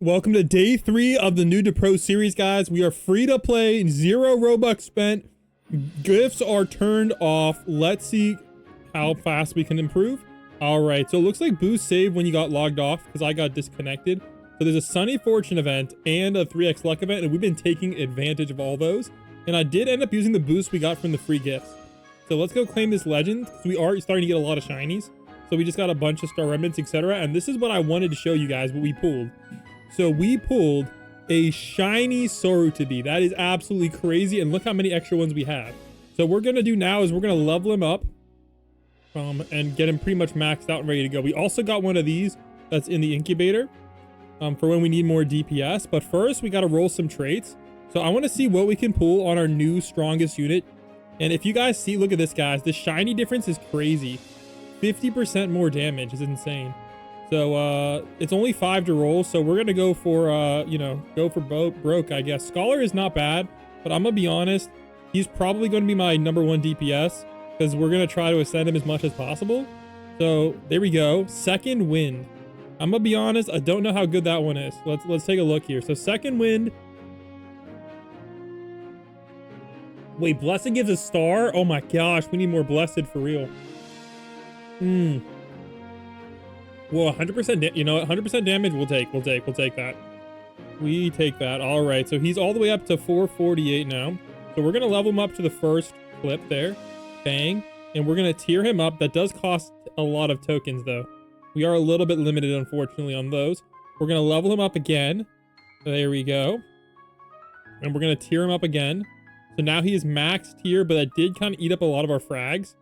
Welcome to day 3 of the Noob to Pro series, guys. We are free to play, 0 Robux spent. Gifts are turned off. Let's see how fast we can improve. All right, so it looks like boost saved when you got logged off because I got disconnected. So there's a Sunny Fortune event and a 3x luck event, and we've been taking advantage of all those. And I did end up using the boost we got from the free gifts. So let's go claim this legend because we are starting to get a lot of shinies. So we just got a bunch of star remnants, etc. And this is what I wanted to show you guys, what we pulled. So we pulled a shiny Naruto. That is absolutely crazy. And look how many extra ones we have. So what we're going to do now is we're going to level him up and get him pretty much maxed out and ready to go. We also got one of these that's in the incubator for when we need more DPS. But first, we got to roll some traits. So I want to see what we can pull on our new strongest unit. And if you guys see, look at this, guys. The shiny difference is crazy. 50% more damage is insane. So it's only 5 to roll, so we're gonna go for go for broke, I guess. Scholar is not bad, but I'm gonna be honest, he's probably gonna be my #1 DPS because we're gonna try to ascend him as much as possible. So there we go. Second wind. I'm gonna be honest, I don't know how good that one is. Let's take a look here. So second wind. Wait, blessed gives a star? Oh my gosh, we need more blessed for real. Well, 100%, you know what, 100% damage we'll take that. We take that. All right, so he's all the way up to 448 now. So we're going to level him up to the first clip there. Bang. And we're going to tier him up. That does cost a lot of tokens, though. We are a little bit limited, unfortunately, on those. We're going to level him up again. There we go. And we're going to tier him up again. So now he is max tier, but that did kind of eat up a lot of our frags.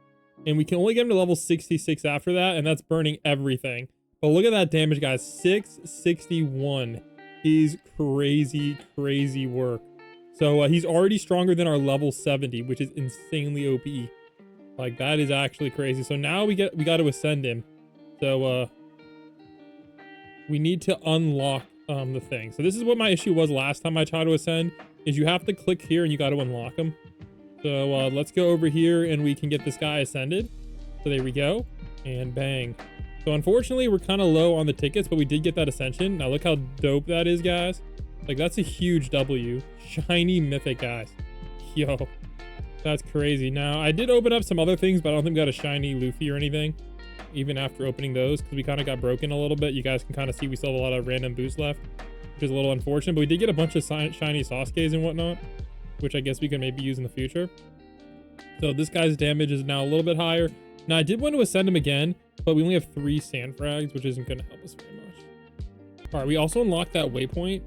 And we can only get him to level 66 after that, and that's burning everything. But look at that damage, guys. 661 is crazy, crazy work. So he's already stronger than our level 70, which is insanely OP. Like, that is actually crazy. So now we got to ascend him. So we need to unlock the thing. So this is what my issue was last time I tried to ascend, is you have to click here and you got to unlock him. So let's go over here and we can get this guy ascended. So there we go. And bang. So unfortunately, we're kind of low on the tickets, but we did get that ascension. Now look how dope that is, guys. Like, that's a huge W. Shiny mythic, guys. Yo, that's crazy. Now, I did open up some other things, but I don't think we got a shiny Luffy or anything, even after opening those, because we kind of got broken a little bit. You guys can kind of see we still have a lot of random boosts left, which is a little unfortunate, but we did get a bunch of shiny Sasuke's and whatnot, which I guess we can maybe use in the future. So this guy's damage is now a little bit higher. Now, I did want to ascend him again, but we only have 3 sand frags, which isn't going to help us very much. All right, we also unlocked that waypoint.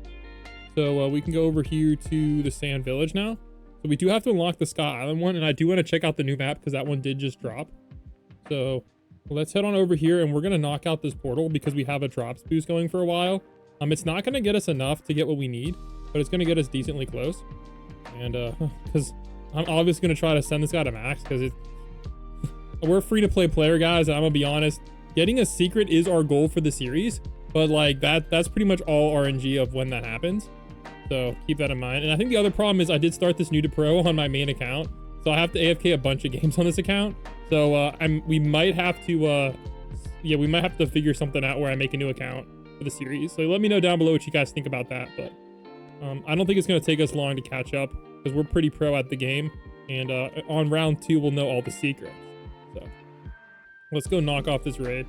So we can go over here to the sand village now. So we do have to unlock the Sky Island one, and I do want to check out the new map because that one did just drop. So let's head on over here, and we're going to knock out this portal because we have a drops boost going for a while. It's not going to get us enough to get what we need, but it's going to get us decently close. And because I'm obviously going to try to send this guy to max because we're a free-to-play player, guys, and I'm gonna be honest, getting a secret is our goal for the series, but like that's pretty much all RNG of when that happens, so keep that in mind. And I think the other problem is I did start this Noob to Pro on my main account, so I have to AFK a bunch of games on this account. So we might have to figure something out where I make a new account for the series. So let me know down below what you guys think about that. But I don't think it's gonna take us long to catch up because we're pretty pro at the game, and on round 2 we'll know all the secrets. So let's go knock off this raid.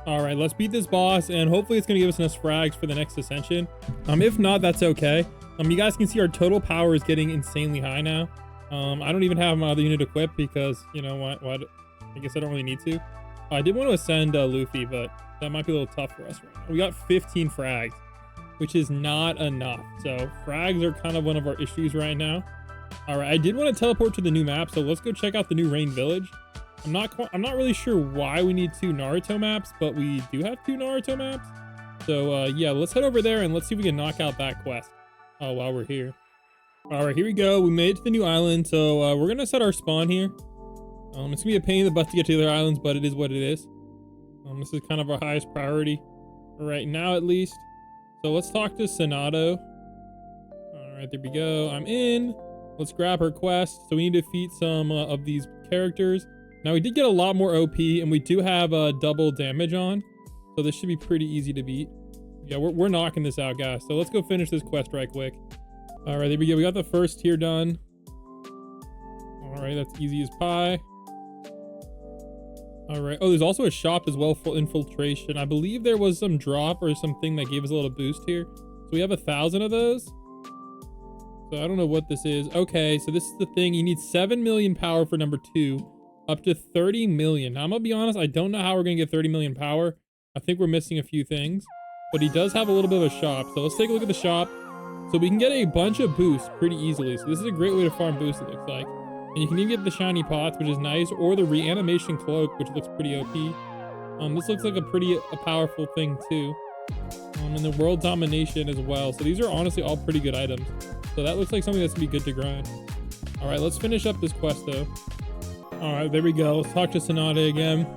All right, let's beat this boss, and hopefully it's gonna give us enough frags for the next ascension. If not, that's okay. You guys can see our total power is getting insanely high now. I don't even have my other unit equipped because, you know what, I guess I don't really need to. I did want to ascend Luffy, but that might be a little tough for us right now. We got 15 frags, which is not enough. So frags are kind of one of our issues right now. All right, I did want to teleport to the new map, so let's go check out the new Rain Village. I'm not really sure why we need 2 Naruto maps, but we do have 2 Naruto maps. So yeah, let's head over there and let's see if we can knock out that quest while we're here. All right, here we go. We made it to the new island, so we're gonna set our spawn here. It's gonna be a pain in the butt to get to the other islands, but it is what it is. This is kind of our highest priority right now, at least. So let's talk to Sonato. All right, there we go. I'm in. Let's grab her quest. So we need to defeat some of these characters. Now we did get a lot more OP, and we do have double damage on, so this should be pretty easy to beat. Yeah, we're knocking this out, guys. So let's go finish this quest right quick. All right, there we go. We got the first tier done. All right, that's easy as pie. All right. Oh, there's also a shop as well for infiltration. I believe there was some drop or something that gave us a little boost here. So we have 1,000 of those. So I don't know what this is. Okay, so this is the thing. You need 7 million power for number 2, up to 30 million. Now, I'm gonna be honest, I don't know how we're gonna get 30 million power. I think we're missing a few things, but he does have a little bit of a shop. So let's take a look at the shop. So we can get a bunch of boosts pretty easily. So this is a great way to farm boosts, it looks like. And you can even get the shiny pots, which is nice, or the reanimation cloak, which looks pretty OP. This looks like a powerful thing too. And the world domination as well. So these are honestly all pretty good items. So that looks like something that's gonna be good to grind. All right, let's finish up this quest though. All right, there we go. Let's talk to Sonata again.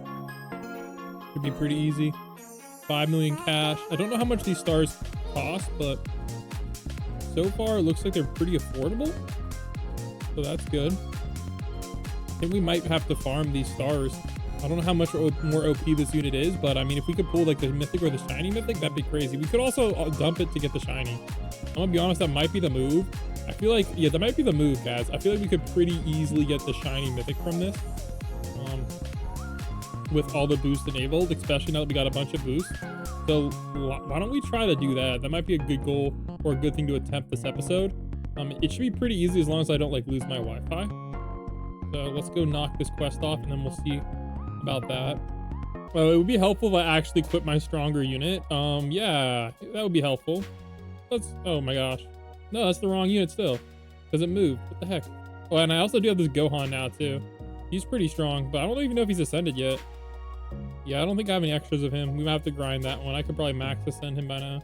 Should be pretty easy. 5 million cash. I don't know how much these stars cost, but so far it looks like they're pretty affordable. So that's good. I think we might have to farm these stars. I don't know how much more OP this unit is, but I mean, if we could pull like the mythic or the shiny mythic, that'd be crazy. We could also dump it to get the shiny. I'm gonna be honest, that might be the move. I feel like, yeah, that might be the move, guys. I feel like we could pretty easily get the shiny mythic from this. With all the boosts enabled, especially now that we got a bunch of boosts. So why don't we try to do that? That might be a good goal or a good thing to attempt this episode. It should be pretty easy as long as I don't like lose my Wi-Fi. So let's go knock this quest off and then we'll see about that. Well, it would be helpful if I actually equip my stronger unit. Yeah, that would be helpful. Oh my gosh. No, that's the wrong unit still. Because it moved. What the heck? Oh, and I also do have this Gohan now too. He's pretty strong, but I don't even know if he's ascended yet. Yeah, I don't think I have any extras of him. We might have to grind that one. I could probably max ascend him by now.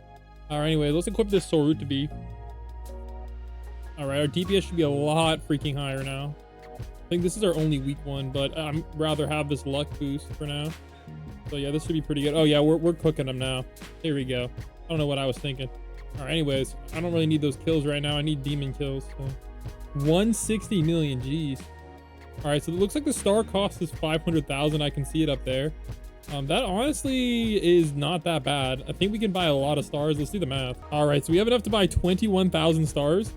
All right, anyway, let's equip this Naruto. All right, our DPS should be a lot freaking higher now. I think this is our only weak one, but I'd rather have this luck boost for now. So yeah, this should be pretty good. Oh yeah, we're cooking them now. Here we go. I don't know what I was thinking. All right, anyways, I don't really need those kills right now. I need demon kills. So 160 million, jeez. All right, so it looks like the star cost is 500,000. I can see it up there. That honestly is not that bad. I think we can buy a lot of stars. Let's do the math. All right, so we have enough to buy 21,000 stars,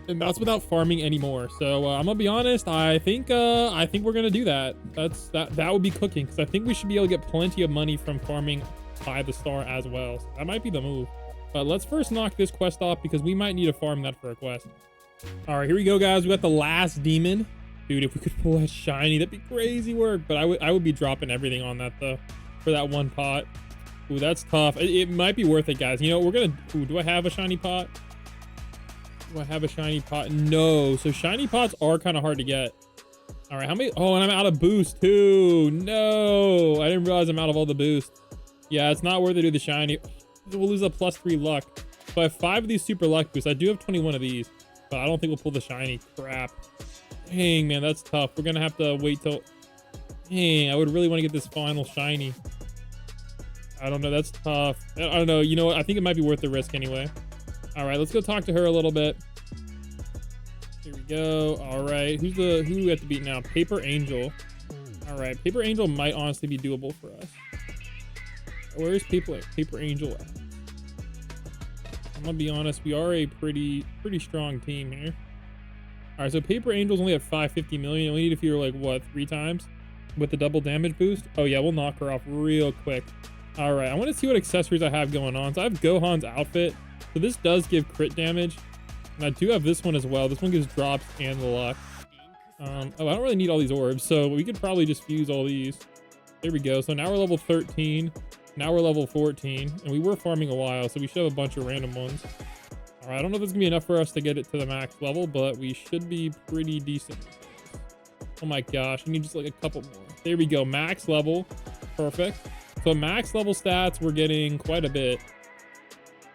and that's without farming anymore. So I'm gonna be honest. I think we're gonna do that. That would be cooking, because I think we should be able to get plenty of money from farming by the star as well. So that might be the move. But let's first knock this quest off because we might need to farm that for a quest. All right, here we go, guys. We got the last demon. Dude, if we could pull that shiny, that'd be crazy work. But I would be dropping everything on that though, for that one pot. Ooh, that's tough. It might be worth it, guys. You know, we're gonna. Ooh, do I have a shiny pot? Do I have a shiny pot? No. So shiny pots are kind of hard to get. All right, how many? Oh, and I'm out of boost too. No, I didn't realize I'm out of all the boosts. Yeah, it's not worth it to do the shiny. We'll lose a +3 luck. So I have 5 of these super luck boosts. I do have 21 of these, but I don't think we'll pull the shiny. Crap. Dang, man, that's tough. We're gonna have to wait till. Dang, I would really want to get this final shiny. I don't know. That's tough. I don't know. You know what? I think it might be worth the risk anyway. All right, let's go talk to her a little bit. Here we go. All right, who we have to beat now? Paper Angel. All right, Paper Angel might honestly be doable for us. Where's Paper Angel at? I'm gonna be honest. We are a pretty strong team here. All right, so Paper Angel's only at 550 million. We need to feed her like what, 3 times with the double damage boost. Oh yeah, we'll knock her off real quick. All right, I want to see what accessories I have going on. So I have Gohan's outfit. So this does give crit damage, and I do have this one as well. This one gives drops and the luck. Oh, I don't really need all these orbs, so we could probably just fuse all these. There we go. So now we're level 13. Now we're level 14, and we were farming a while, so we should have a bunch of random ones. All right, I don't know if it's gonna be enough for us to get it to the max level, but we should be pretty decent. Oh my gosh, I need just like a couple more. There we go, max level, perfect. So max level stats, we're getting quite a bit.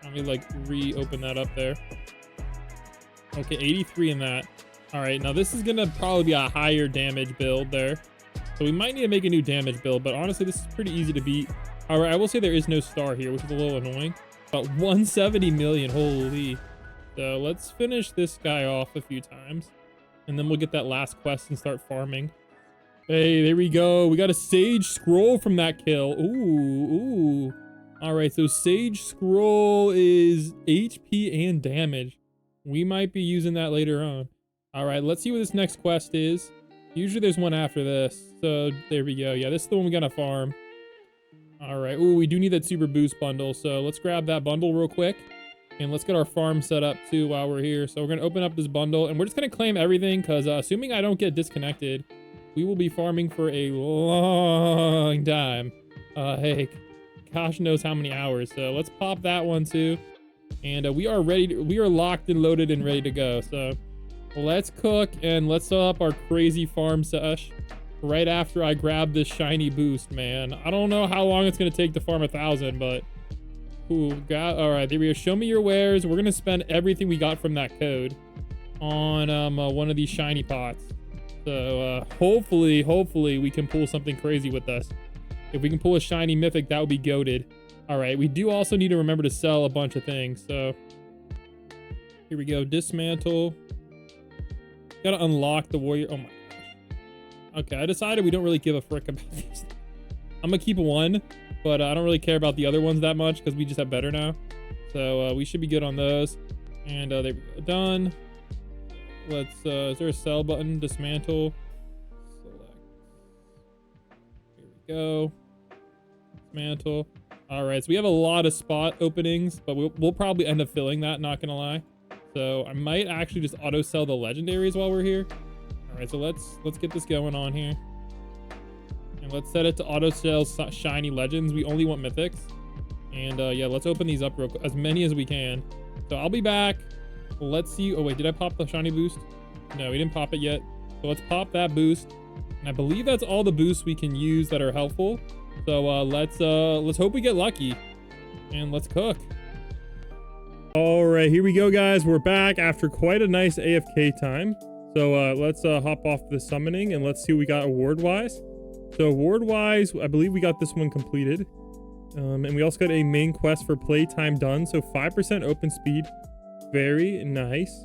Let me like reopen that up there. Okay, 83 in that. All right, now this is gonna probably be a higher damage build there. So we might need to make a new damage build, but honestly, this is pretty easy to beat. All right, I will say there is no star here, which is a little annoying. But 170 million, holy. So let's finish this guy off a few times, and then we'll get that last quest and start farming. Hey, there we go. We got a sage scroll from that kill. Ooh. All right, so Sage Scroll is HP and damage. We might be using that later on. All right, let's see what this next quest is. Usually there's one after this. So there we go. Yeah, this is the one we gotta farm. All right. Ooh, we do need that super boost bundle. So let's grab that bundle real quick. And let's get our farm set up too while we're here. So we're going to open up this bundle and we're just going to claim everything because assuming I don't get disconnected, we will be farming for a long time. Hey, gosh knows how many hours. So let's pop that one too. And we are ready. We are locked and loaded and ready to go. So let's cook and let's set up our crazy farm sesh right after I grab this shiny boost, man. I don't know how long it's going to take to farm 1,000, but ooh, all right, there we go. Show me your wares. We're gonna spend everything we got from that code on one of these shiny pots. So hopefully we can pull something crazy with us. If we can pull a shiny mythic, that would be goated. All right, we do also need to remember to sell a bunch of things. So here we go. Dismantle. Gotta unlock the warrior. Oh my gosh. Okay, I decided we don't really give a frick about these. I'm gonna keep one. But I don't really care about the other ones that much because we just have better now. So we should be good on those. And there we go. Done. Let's, is there a sell button? Dismantle. Select. Here we go. Dismantle. All right, so we have a lot of spot openings, but we'll probably end up filling that, not gonna lie. So I might actually just auto sell the legendaries while we're here. All right, so let's get this going on here. And let's set it to auto sell shiny legends. We only want mythics. And yeah, let's open these up real quick, as many as we can. So I'll be back. Let's see. Oh wait, did I pop the shiny boost? No, we didn't pop it yet. So let's pop that boost. And I believe that's all the boosts we can use that are helpful. So let's hope we get lucky. And let's cook. All right, here we go, guys. We're back after quite a nice AFK time. So let's hop off the summoning and let's see what we got award-wise. So award-wise, I believe we got this one completed. And we also got a main quest for playtime done. So 5% open speed. Very nice.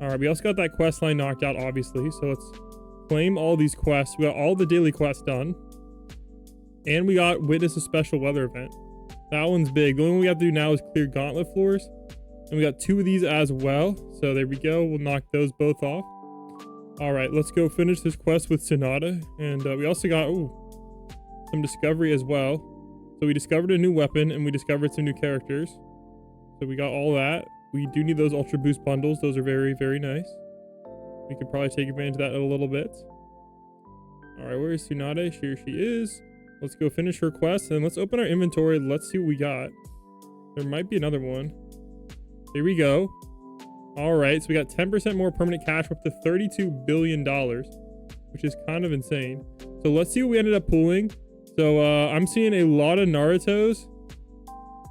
All right, we also got that quest line knocked out, obviously. So let's claim all these quests. We got all the daily quests done. And we got witness a special weather event. That one's big. The only thing we have to do now is clear gauntlet floors. And we got 2 of these as well. So there we go. We'll knock those both off. All right, let's go finish this quest with Sonata. And we also got some discovery as well. So we discovered a new weapon and we discovered some new characters. So we got all that. We do need those ultra boost bundles. Those are very, very nice. We could probably take advantage of that in a little bit. All right, where is Sonata? Here she is. Let's go finish her quest and let's open our inventory. Let's see what we got. There might be another one. Here we go. All right, so we got 10% more permanent cash, up to $32 billion, which is kind of insane. So let's see what we ended up pulling. So I'm seeing a lot of Narutos,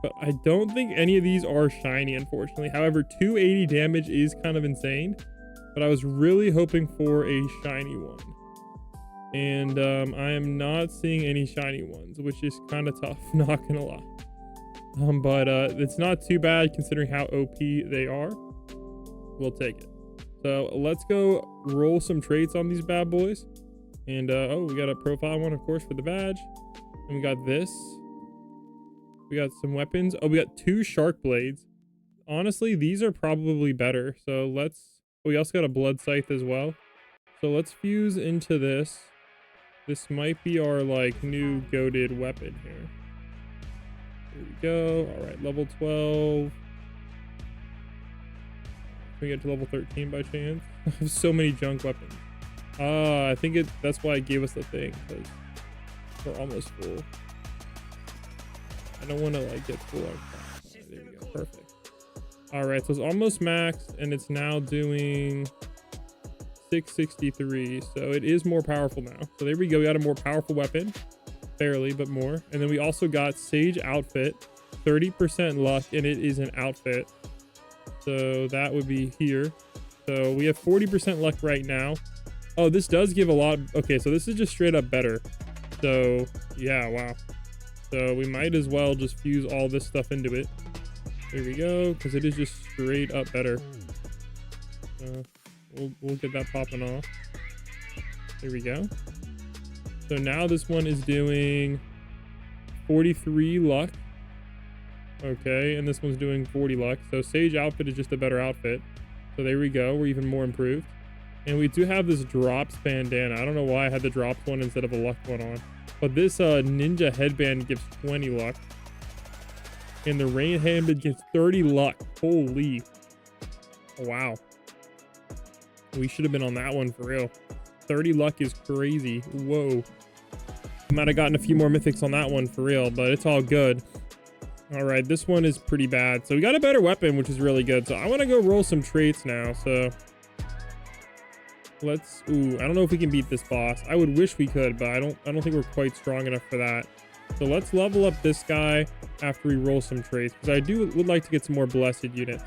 but I don't think any of these are shiny, unfortunately. However, 280 damage is kind of insane, but I was really hoping for a shiny one. And I am not seeing any shiny ones, which is kind of tough, not gonna lie. But it's not too bad considering how OP they are. We'll take it. So let's go roll some traits on these bad boys. And oh, we got a profile one, of course, for the badge. And we got this. We got some weapons. Oh, we got 2 shark blades. Honestly, these are probably better. So let's, oh, we also got a blood scythe as well. So let's fuse into this. This might be our like new goated weapon here. Here we go. All right, level 12. Can we get to level 13 by chance? I have so many junk weapons. I think that's why it gave us the thing, because we're almost full. I don't want to like get full. There we go. Perfect. All right, so it's almost maxed and it's now doing 663. So it is more powerful now. So there we go. We got a more powerful weapon, barely, but more. And then we also got Sage outfit, 30% luck, and it is an outfit. So that would be here. So we have 40% luck right now. Oh, this does give a lot. Okay, so this is just straight up better. So yeah, wow. So we might as well just fuse all this stuff into it. There we go, because it is just straight up better. We'll get that popping off. There we go. So now this one is doing 43 luck Okay, and this one's doing 40 luck. So Sage outfit is just a better outfit. So there we go. We're even more improved. And we do have this drops bandana. I don't know why I had the drops one instead of a luck one on. But this ninja headband gives 20 luck. And the rain headband gives 30 luck. Holy. Wow. We should have been on that one for real. 30 luck is crazy. Whoa. Might have gotten a few more mythics on that one for real, but it's all good. All right, this one is pretty bad. So we got a better weapon, which is really good. So I want to go roll some traits now. So let's, ooh, I don't know if we can beat this boss. I would wish we could, but I don't think we're quite strong enough for that. So let's level up this guy after we roll some traits, because I would like to get some more blessed units.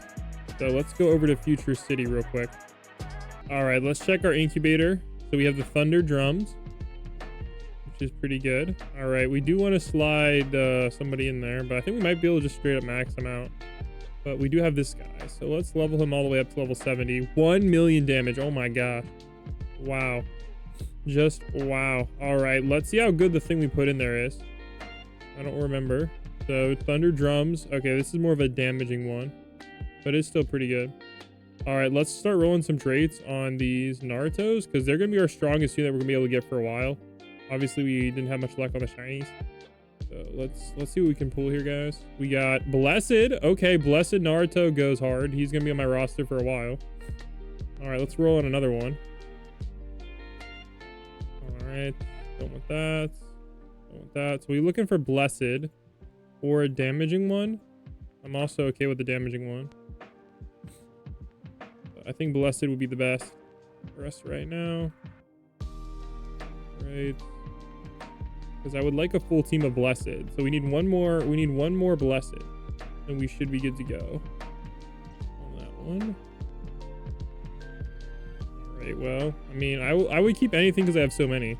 So let's go over to Future City real quick. All right, let's check our incubator. So we have the thunder drums, which is pretty good. All right, we do want to slide somebody in there, but I think we might be able to just straight up max him out. But we do have this guy, so let's level him all the way up to level 70. 1 million damage. Oh my god. Wow. Just wow. All right, let's see how good the thing we put in there is. I don't remember. So thunder drums. Okay, this is more of a damaging one, but it's still pretty good. All right, let's start rolling some traits on these Narutos, because they're going to be our strongest unit we're going to be able to get for a while. Obviously, we didn't have much luck on the shinies. So let's see what we can pull here, guys. We got Blessed. Okay, Blessed Naruto goes hard. He's going to be on my roster for a while. All right, let's roll on another one. All right, don't want that. Don't want that. So we're looking for Blessed or a damaging one. I'm also okay with the damaging one. I think Blessed would be the best for us right now. Right. Because I would like a full team of Blessed. So we need one more. We need one more Blessed, and we should be good to go on that one. All right. Well, I mean, I would keep anything because I have so many.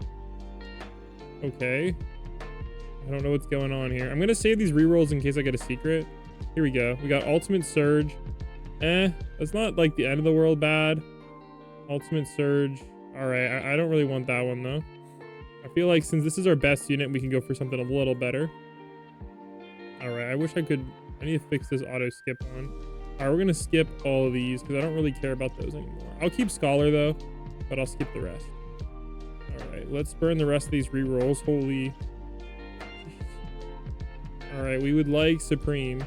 Okay. I don't know what's going on here. I'm gonna save these rerolls in case I get a secret. Here we go. We got Ultimate Surge. That's not like the end of the world bad. Ultimate Surge. All right. I don't really want that one though. I feel like since this is our best unit, we can go for something a little better. All right, I wish I could. I need to fix this auto skip one. All right, we're gonna skip all of these because I don't really care about those anymore. I'll keep Scholar though, but I'll skip the rest. All right, let's burn the rest of these rerolls. Holy. All right, we would like Supreme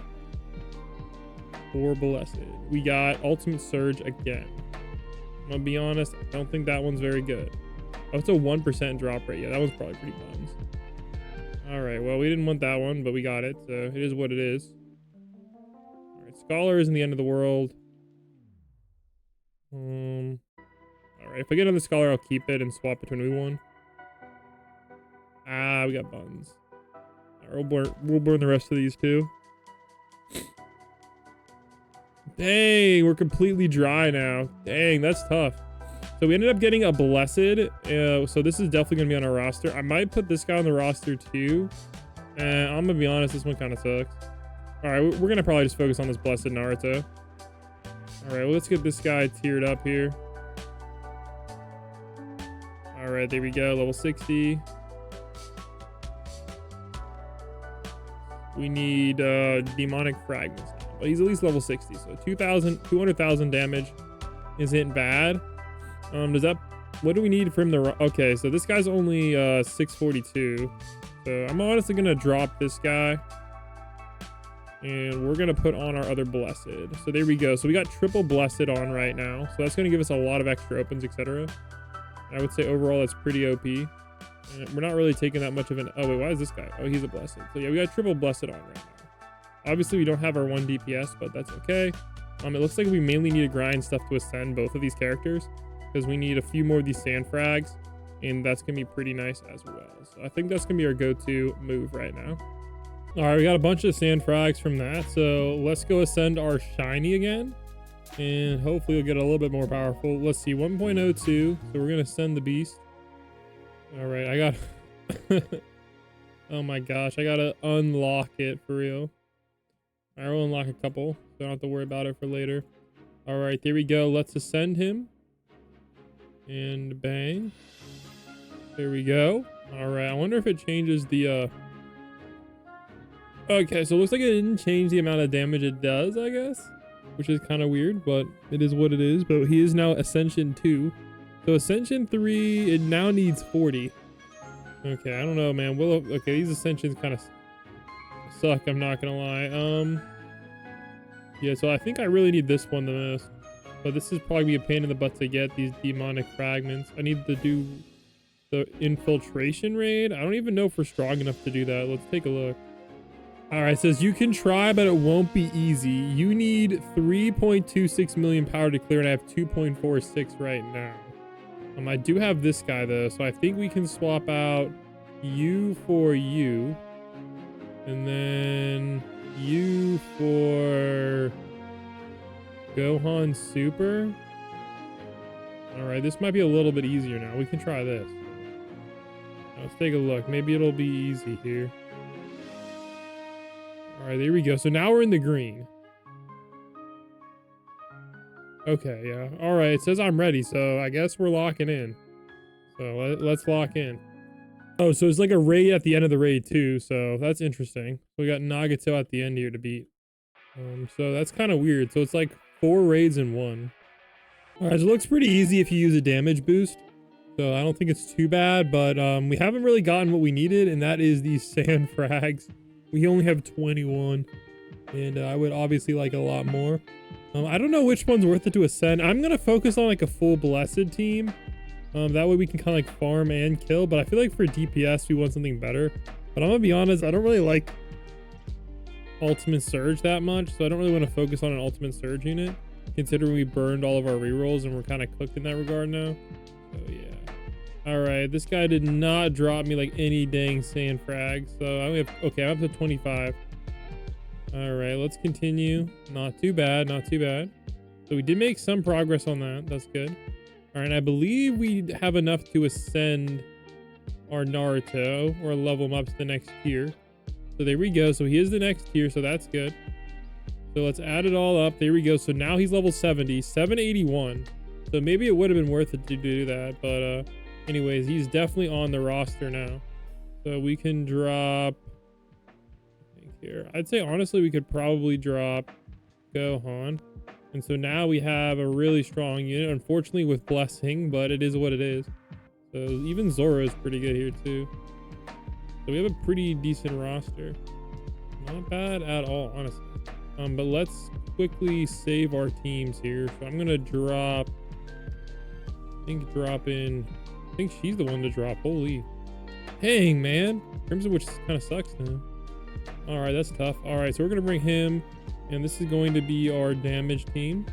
or Blessed. We got Ultimate Surge again. I'm gonna be honest, I don't think that one's very good. Oh, it's a 1% drop rate. Yeah, that one's probably pretty bums. All right, well, we didn't want that one, but we got it, so it is what it is. All right, Scholar isn't the end of the world. All right, if I get on the Scholar, I'll keep it and swap between we one. Ah, we got buns. All right, we'll burn the rest of these too. Dang, we're completely dry now. Dang, that's tough. So we ended up getting a Blessed. So this is definitely going to be on our roster. I might put this guy on the roster too. And I'm going to be honest, this one kind of sucks. All right, we're going to probably just focus on this Blessed Naruto. All right, well, let's get this guy tiered up here. All right, there we go. Level 60. We need demonic fragments now. But he's at least level 60. So 200,000 damage isn't bad. Does that, what do we need for him to, okay, so this guy's only 642. So I'm honestly gonna drop this guy and we're gonna put on our other Blessed. So there we go. So we got triple Blessed on right now, so that's gonna give us a lot of extra opens, etc. I would say overall that's pretty OP, and we're not really taking that much of an, oh wait, why is this guy, oh, he's a Blessed. So yeah, we got triple Blessed on right now. Obviously we don't have our 1 DPS, but that's okay. It looks like we mainly need to grind stuff to ascend both of these characters, because we need a few more of these sand frags, and that's gonna be pretty nice as well. So I think that's gonna be our go-to move right now. All right, we got a bunch of sand frags from that, so let's go ascend our shiny again, and hopefully we'll get a little bit more powerful. Let's see, 1.02, so we're gonna send the beast. All right, I got oh my gosh, I gotta unlock it for real. I will unlock a couple, so I don't have to worry about it for later. All right, there we go. Let's ascend him. And bang. There we go. All right, I wonder if it changes the Okay, so it looks like it didn't change the amount of damage it does, I guess, which is kind of weird, but it is what it is. But he is now Ascension 2. So Ascension 3, it now needs 40. Okay, I don't know, man. Okay, these Ascensions kind of suck, I'm not gonna lie. Yeah, so I think I really need this one the most. But this is probably be a pain in the butt to get, these demonic fragments. I need to do the infiltration raid. I don't even know if we're strong enough to do that. Let's take a look. All right, it says you can try, but it won't be easy. You need 3.26 million power to clear, and I have 2.46 right now. I do have this guy though, so I think we can swap out you for you, and then you for Gohan Super. All right, this might be a little bit easier now. We can try this. Let's take a look. Maybe it'll be easy here. All right, there we go. So now we're in the green. Okay, yeah. All right, it says I'm ready, so I guess we're locking in. So let's lock in. Oh, so it's like a raid at the end of the raid too, so that's interesting. We got Nagato at the end here to beat. So that's kind of weird. So it's like 4 raids in 1. All right, so it looks pretty easy if you use a damage boost. So I don't think it's too bad, but we haven't really gotten what we needed, and that is these sand frags. We only have 21, and I would obviously like a lot more. I don't know which one's worth it to ascend. I'm gonna focus on like a full blessed team. That way we can kind of like farm and kill, but I feel like for DPS we want something better. But I'm gonna be honest, I don't really like ultimate surge that much, so I don't really want to focus on an ultimate surge unit, considering we burned all of our rerolls and we're kind of cooked in that regard now. So yeah. All right, this guy did not drop me like any dang sand frag, so I have, okay, I'm up to 25. All right, let's continue. Not too bad, not too bad. So we did make some progress on that. That's good. All right, I believe we have enough to ascend our Naruto or level him up to the next tier. So there we go. So he is the next tier, so that's good. So let's add it all up. There we go. So now he's level 70, 781. So maybe it would have been worth it to do that, but anyways, he's definitely on the roster now. So we can drop, I think here, I'd say honestly we could probably drop Gohan, and so now we have a really strong unit, unfortunately with blessing, but it is what it is. So even Zoro is pretty good here too. So we have a pretty decent roster, not bad at all, honestly. But let's quickly save our teams here. So I'm gonna drop, I think she's the one to drop. Holy dang, man. Crimson, which kind of sucks now. All right, that's tough. All right, so we're gonna bring him, and this is going to be our damage team.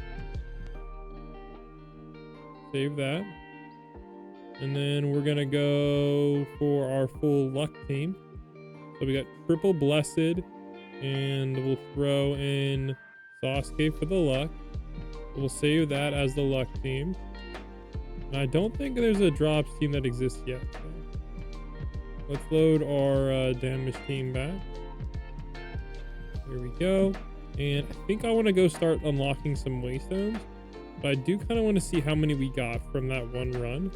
Save that. And then we're gonna go for our full luck team. So we got triple blessed, and we'll throw in Sasuke for the luck. We'll save that as the luck team. And I don't think there's a drops team that exists yet. So let's load our damage team back. Here we go. And I think I want to go start unlocking some waystones. But I do kind of want to see how many we got from that one run.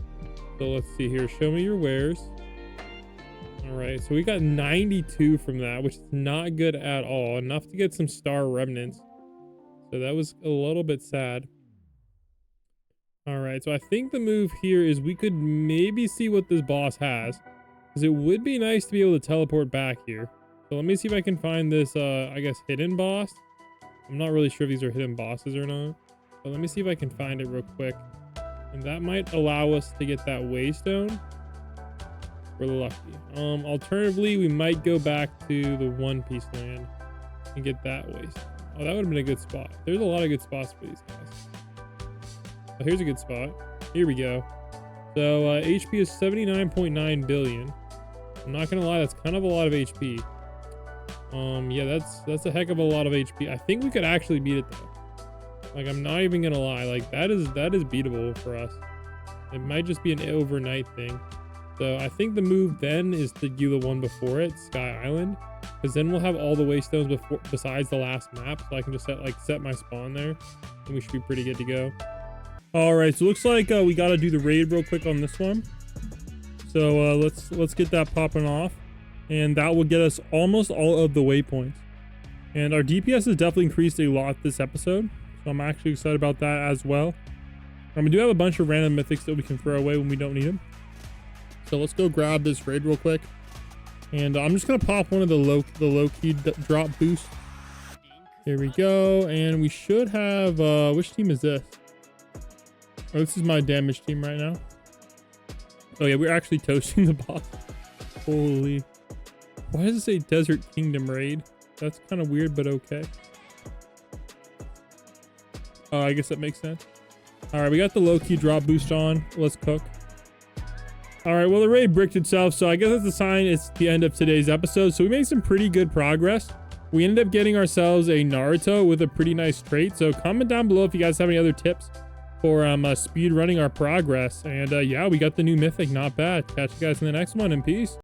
So let's see here. Show me your wares. All right, so we got 92 from that, which is not good at all. Enough to get some star remnants. So that was a little bit sad. All right, so I think the move here is we could maybe see what this boss has, because it would be nice to be able to teleport back here. So let me see if I can find this, I guess, hidden boss. I'm not really sure if these are hidden bosses or not. But let me see if I can find it real quick. And that might allow us to get that waystone. We're lucky. Alternatively, we might go back to the One Piece land and get that waystone. Oh, that would have been a good spot. There's a lot of good spots for these guys. Oh, here's a good spot. Here we go. So HP is 79.9 billion. I'm not gonna lie, that's kind of a lot of HP. Yeah, that's a heck of a lot of HP. I think we could actually beat it though. Like, I'm not even gonna lie, like that is beatable for us. It might just be an overnight thing. So I think the move then is to do the one before it, Sky Island, because then we'll have all the waystones before, besides the last map, so I can just set my spawn there, and we should be pretty good to go. All right, so looks like we got to do the raid real quick on this one. So let's get that popping off. and that will get us almost all of the waypoints. And our DPS has definitely increased a lot this episode, so I'm actually excited about that as well. We do have a bunch of random mythics that we can throw away when we don't need them. So let's go grab this raid real quick. And I'm just gonna pop one of the low key drop boosts. Here we go, and we should have which team is this? Oh, this is my damage team right now. Oh yeah, we're actually toasting the boss. Holy, why does it say Desert Kingdom raid? That's kind of weird, but okay. Oh, I guess that makes sense. All right, we got the low key drop boost on. Let's cook. All right, well, the raid bricked itself, so I guess that's a sign it's the end of today's episode. So we made some pretty good progress. We ended up getting ourselves a Naruto with a pretty nice trait. So comment down below if you guys have any other tips for speed running our progress. And yeah, we got the new mythic. Not bad. Catch you guys in the next one, and peace.